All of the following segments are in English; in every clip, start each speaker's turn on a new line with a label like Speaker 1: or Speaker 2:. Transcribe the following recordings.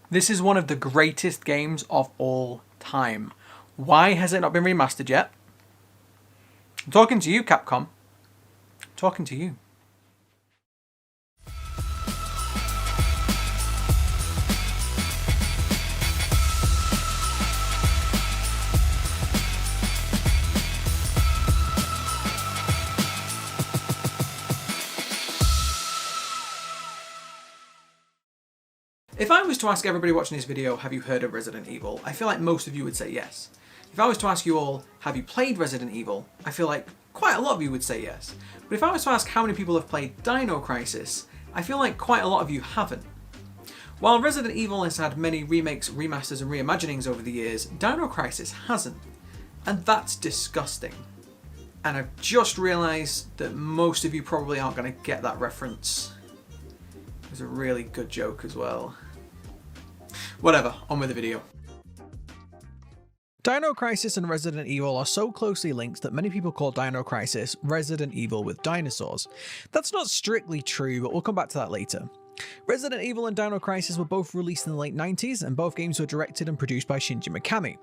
Speaker 1: This is one of the greatest games of all time. Why has it not been remastered yet? I'm talking to you, Capcom. I'm talking to you. If I was to ask everybody watching this video, have you heard of Resident Evil? I feel like most of you would say yes. If I was to ask you all, have you played Resident Evil? I feel like quite a lot of you would say yes. But if I was to ask how many people have played Dino Crisis, I feel like quite a lot of you haven't. While Resident Evil has had many remakes, remasters and reimaginings over the years, Dino Crisis hasn't. And that's disgusting. And I've just realised that most of you probably aren't going to get that reference. It was a really good joke as well. Whatever, on with the video. Dino Crisis and Resident Evil are so closely linked that many people call Dino Crisis Resident Evil with dinosaurs. That's not strictly true, but we'll come back to that later. Resident Evil and Dino Crisis were both released in the late 90s, and both games were directed and produced by Shinji Mikami.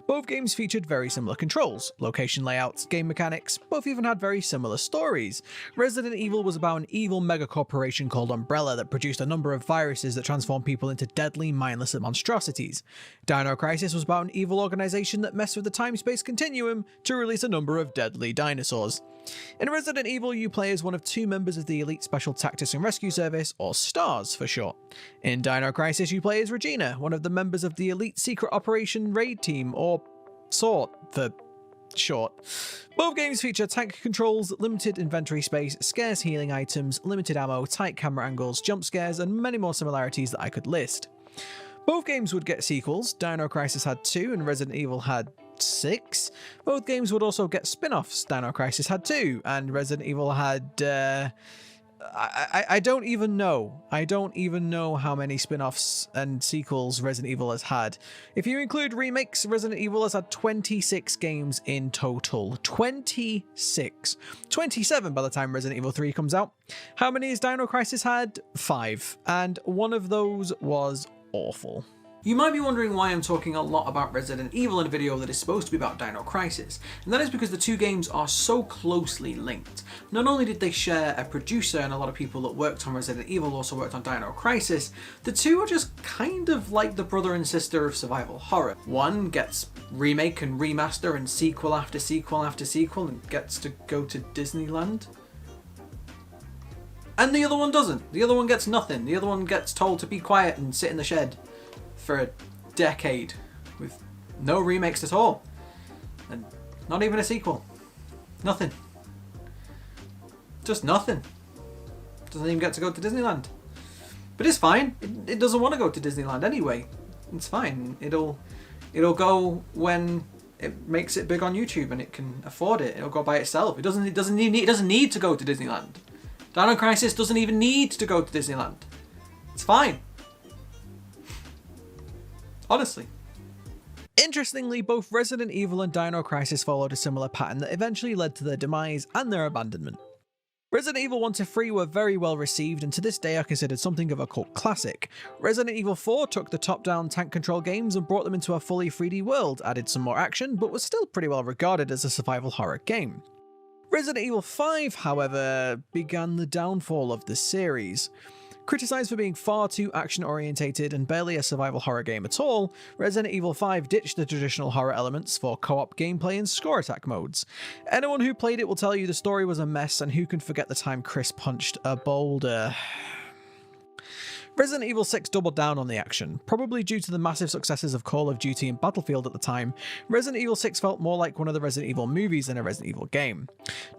Speaker 1: Both games featured very similar controls, location layouts, game mechanics, both even had very similar stories. Resident Evil was about an evil megacorporation called Umbrella that produced a number of viruses that transformed people into deadly, mindless monstrosities. Dino Crisis was about an evil organization that messed with the time-space continuum to release a number of deadly dinosaurs. In Resident Evil, you play as one of two members of the Elite Special Tactics and Rescue Service, or STARS for short. In Dino Crisis, you play as Regina, one of the members of the Elite Secret Operation Raid Team, or SORT for short. Both games feature tank controls, limited inventory space, scarce healing items, limited ammo, tight camera angles, jump scares, and many more similarities that I could list. Both games would get sequels. Dino Crisis had 2 and Resident Evil had 6. Both games would also get spin-offs. Dino Crisis had 2 and Resident Evil had I don't even know. I don't even know how many spin-offs and sequels Resident Evil has had. If you include remakes, Resident Evil has had 26 games in total. 26. 27 by the time Resident Evil 3 comes out. How many has Dino Crisis had? 5. And one of those was awful. You might be wondering why I'm talking a lot about Resident Evil in a video that is supposed to be about Dino Crisis, and that is because the two games are so closely linked. Not only did they share a producer and a lot of people that worked on Resident Evil also worked on Dino Crisis, the two are just kind of like the brother and sister of survival horror. One gets remake and remaster and sequel after sequel after sequel and gets to go to Disneyland. And the other one doesn't. The other one gets nothing. The other one gets told to be quiet and sit in the shed for a decade with no remakes at all. And not even a sequel. Nothing. Just nothing. Doesn't even get to go to Disneyland. But it's fine. It doesn't want to go to Disneyland anyway. It's fine. It'll go when it makes it big on YouTube and it can afford it. It'll go by itself. It doesn't need to go to Disneyland. Dino Crisis doesn't even need to go to Disneyland. It's fine. Honestly. Interestingly, both Resident Evil and Dino Crisis followed a similar pattern that eventually led to their demise and their abandonment. Resident Evil 1 to 3 were very well received and to this day are considered something of a cult classic. Resident Evil 4 took the top-down tank control games and brought them into a fully 3D world, added some more action, but was still pretty well regarded as a survival horror game. Resident Evil 5, however, began the downfall of the series. Criticised for being far too action-orientated and barely a survival horror game at all, Resident Evil 5 ditched the traditional horror elements for co-op gameplay and score attack modes. Anyone who played it will tell you the story was a mess, and who can forget the time Chris punched a boulder. Resident Evil 6 doubled down on the action. Probably due to the massive successes of Call of Duty and Battlefield at the time, Resident Evil 6 felt more like one of the Resident Evil movies than a Resident Evil game.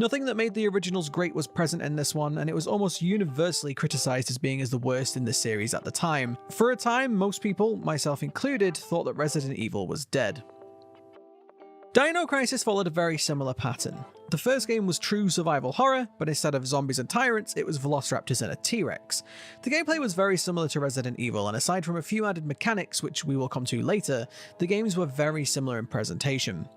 Speaker 1: Nothing that made the originals great was present in this one, and it was almost universally criticised as being as the worst in the series at the time. For a time, most people, myself included, thought that Resident Evil was dead. Dino Crisis followed a very similar pattern. The first game was true survival horror, but instead of zombies and tyrants, it was velociraptors and a T-Rex. The gameplay was very similar to Resident Evil, and aside from a few added mechanics which we will come to later, the games were very similar in presentation.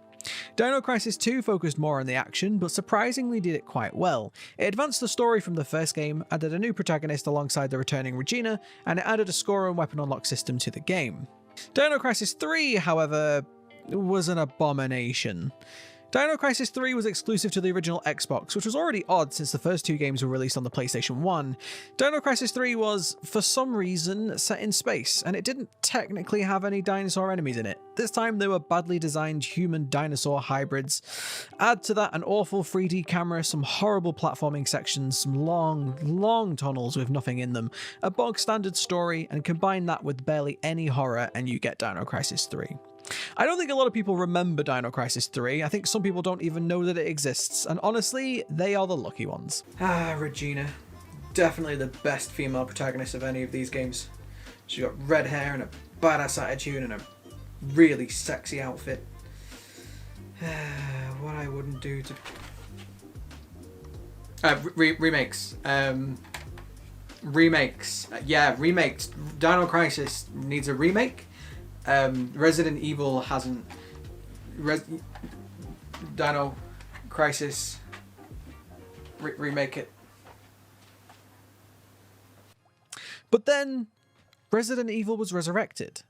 Speaker 1: Dino Crisis 2 focused more on the action, but surprisingly did it quite well. It advanced the story from the first game, added a new protagonist alongside the returning Regina, and it added a score and weapon unlock system to the game. Dino Crisis 3, however, was an abomination. Dino Crisis 3 was exclusive to the original Xbox, which was already odd since the first two games were released on the PlayStation 1. Dino Crisis 3 was, for some reason, set in space, and it didn't technically have any dinosaur enemies in it. This time they were badly designed human-dinosaur hybrids. Add to that an awful 3D camera, some horrible platforming sections, some long tunnels with nothing in them, a bog-standard story, and combine that with barely any horror and you get Dino Crisis 3. I don't think a lot of people remember Dino Crisis 3, I think some people don't even know that it exists, and honestly, they are the lucky ones. Regina. Definitely the best female protagonist of any of these games. She's got red hair and a badass attitude and a really sexy outfit. What I wouldn't do to... remakes. Remakes. Yeah, remakes. Dino Crisis needs a remake. Resident Evil hasn't. Dino Crisis. Remake it. But then, Resident Evil was resurrected.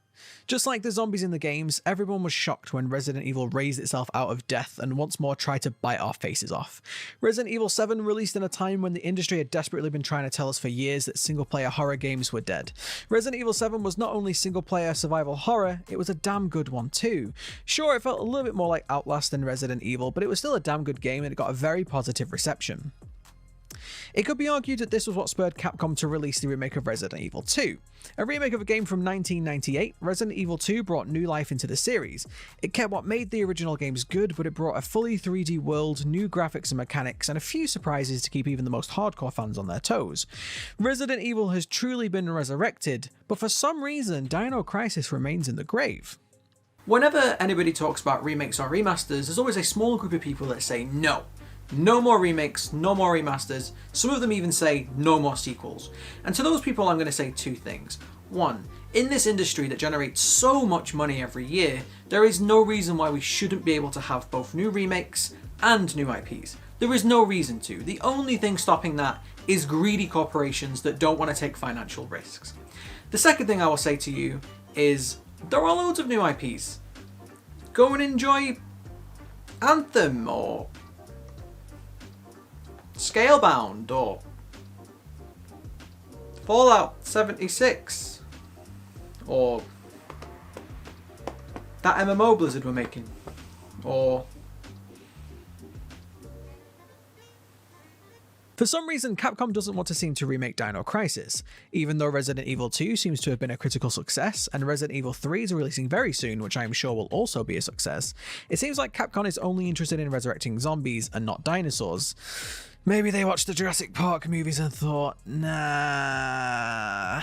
Speaker 1: Just like the zombies in the games, everyone was shocked when Resident Evil raised itself out of death and once more tried to bite our faces off. Resident Evil 7 released in a time when the industry had desperately been trying to tell us for years that single-player horror games were dead. Resident Evil 7 was not only single-player survival horror, it was a damn good one too. Sure, it felt a little bit more like Outlast than Resident Evil, but it was still a damn good game and it got a very positive reception. It could be argued that this was what spurred Capcom to release the remake of Resident Evil 2. A remake of a game from 1998, Resident Evil 2 brought new life into the series. It kept what made the original games good, but it brought a fully 3D world, new graphics and mechanics, and a few surprises to keep even the most hardcore fans on their toes. Resident Evil has truly been resurrected, but for some reason, Dino Crisis remains in the grave. Whenever anybody talks about remakes or remasters, there's always a small group of people that say no. No more remakes, no more remasters. Some of them even say no more sequels. And to those people I'm going to say two things. One, in this industry that generates so much money every year, there is no reason why we shouldn't be able to have both new remakes and new IPs. There is no reason to. The only thing stopping that is greedy corporations that don't want to take financial risks. The second thing I will say to you is there are loads of new IPs. Go and enjoy Anthem or Scalebound or Fallout 76 or that MMO Blizzard were making or... For some reason, Capcom doesn't want to seem to remake Dino Crisis. Even though Resident Evil 2 seems to have been a critical success, and Resident Evil 3 is releasing very soon, which I am sure will also be a success, it seems like Capcom is only interested in resurrecting zombies and not dinosaurs. Maybe they watched the Jurassic Park movies and thought, nah.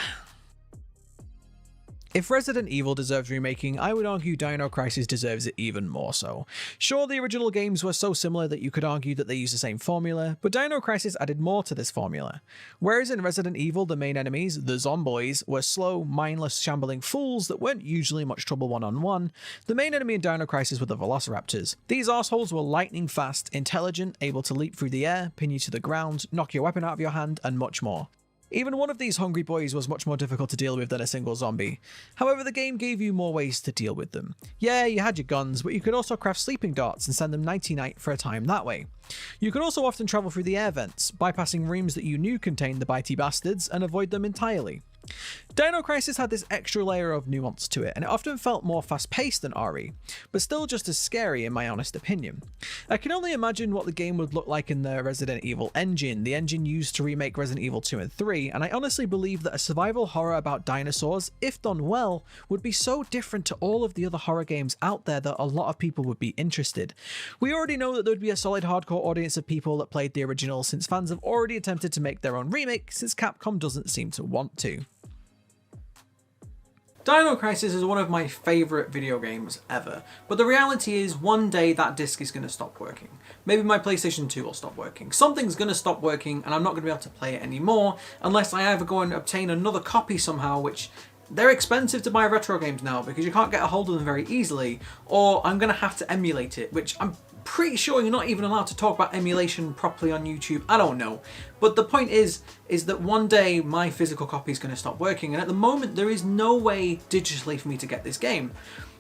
Speaker 1: If Resident Evil deserves remaking, I would argue Dino Crisis deserves it even more so. Sure, the original games were so similar that you could argue that they use the same formula, but Dino Crisis added more to this formula. Whereas in Resident Evil, the main enemies, the zomboids, were slow, mindless, shambling fools that weren't usually much trouble one-on-one, the main enemy in Dino Crisis were the velociraptors. These arseholes were lightning fast, intelligent, able to leap through the air, pin you to the ground, knock your weapon out of your hand, and much more. Even one of these hungry boys was much more difficult to deal with than a single zombie. However, the game gave you more ways to deal with them. Yeah, you had your guns, but you could also craft sleeping darts and send them nighty-night for a time that way. You could also often travel through the air vents, bypassing rooms that you knew contained the bitey bastards and avoid them entirely. Dino Crisis had this extra layer of nuance to it, and it often felt more fast-paced than RE, but still just as scary in my honest opinion. I can only imagine what the game would look like in the Resident Evil engine, the engine used to remake Resident Evil 2 and 3, and I honestly believe that a survival horror about dinosaurs, if done well, would be so different to all of the other horror games out there that a lot of people would be interested. We already know that there would be a solid hardcore audience of people that played the original, since fans have already attempted to make their own remake, since Capcom doesn't seem to want to. Dino Crisis is one of my favourite video games ever, but the reality is one day that disc is going to stop working. Maybe my PlayStation 2 will stop working. Something's going to stop working and I'm not going to be able to play it anymore unless I either go and obtain another copy somehow, which they're expensive to buy retro games now because you can't get a hold of them very easily, or I'm going to have to emulate it, which I'm pretty sure you're not even allowed to talk about emulation properly on YouTube. I don't know. But the point is that one day my physical copy is going to stop working, and at the moment there is no way digitally for me to get this game.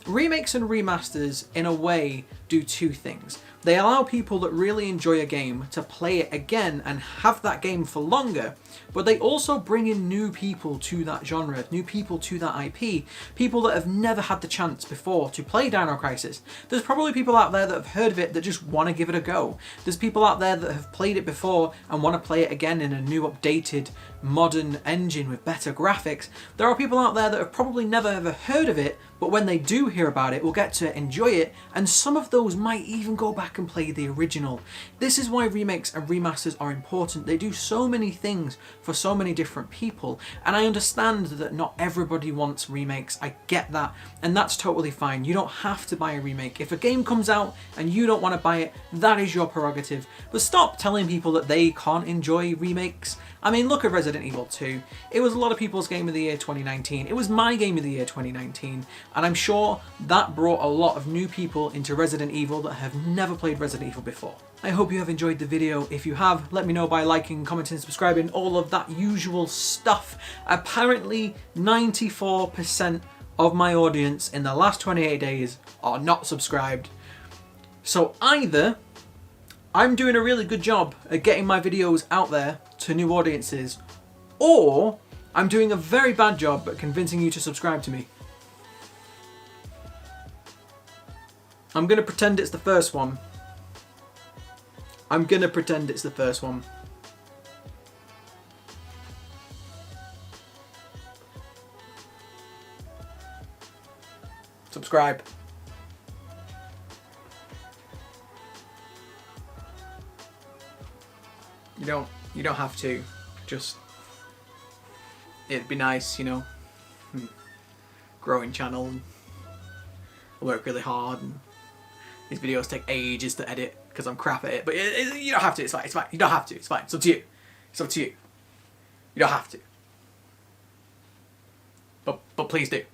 Speaker 1: Remakes and remasters, in a way, do two things. They allow people that really enjoy a game to play it again and have that game for longer, but they also bring in new people to that genre, new people to that IP, people that have never had the chance before to play Dino Crisis. There's probably people out there that have heard of it that just want to give it a go. There's people out there that have played it before and want to play it again in a new, updated, modern engine with better graphics. There are people out there that have probably never ever heard of it, but when they do hear about it, will get to enjoy it, and some of those might even go back and play the original. This is why remakes and remasters are important. They do so many things for so many different people, and I understand that not everybody wants remakes. I get that, and that's totally fine. You don't have to buy a remake. If a game comes out and you don't want to buy it, that is your prerogative. But stop telling people that they can't enjoy remakes. I mean, look at Resident Evil 2. It was a lot of people's game of the year 2019. It was my game of the year 2019. And I'm sure that brought a lot of new people into Resident Evil that have never played Resident Evil before. I hope you have enjoyed the video. If you have, let me know by liking, commenting, subscribing, all of that usual stuff. Apparently, 94% of my audience in the last 28 days are not subscribed. So either I'm doing a really good job at getting my videos out there to new audiences, or I'm doing a very bad job at convincing you to subscribe to me. I'm going to pretend it's the first one. I'm going to pretend it's the first one. Subscribe. You don't have to. Just, it'd be nice, you know. Growing channel, and I work really hard, and these videos take ages to edit because I'm crap at it. But you don't have to. It's fine. It's fine. You don't have to. It's fine. It's up to you. It's up to you. You don't have to. But please do.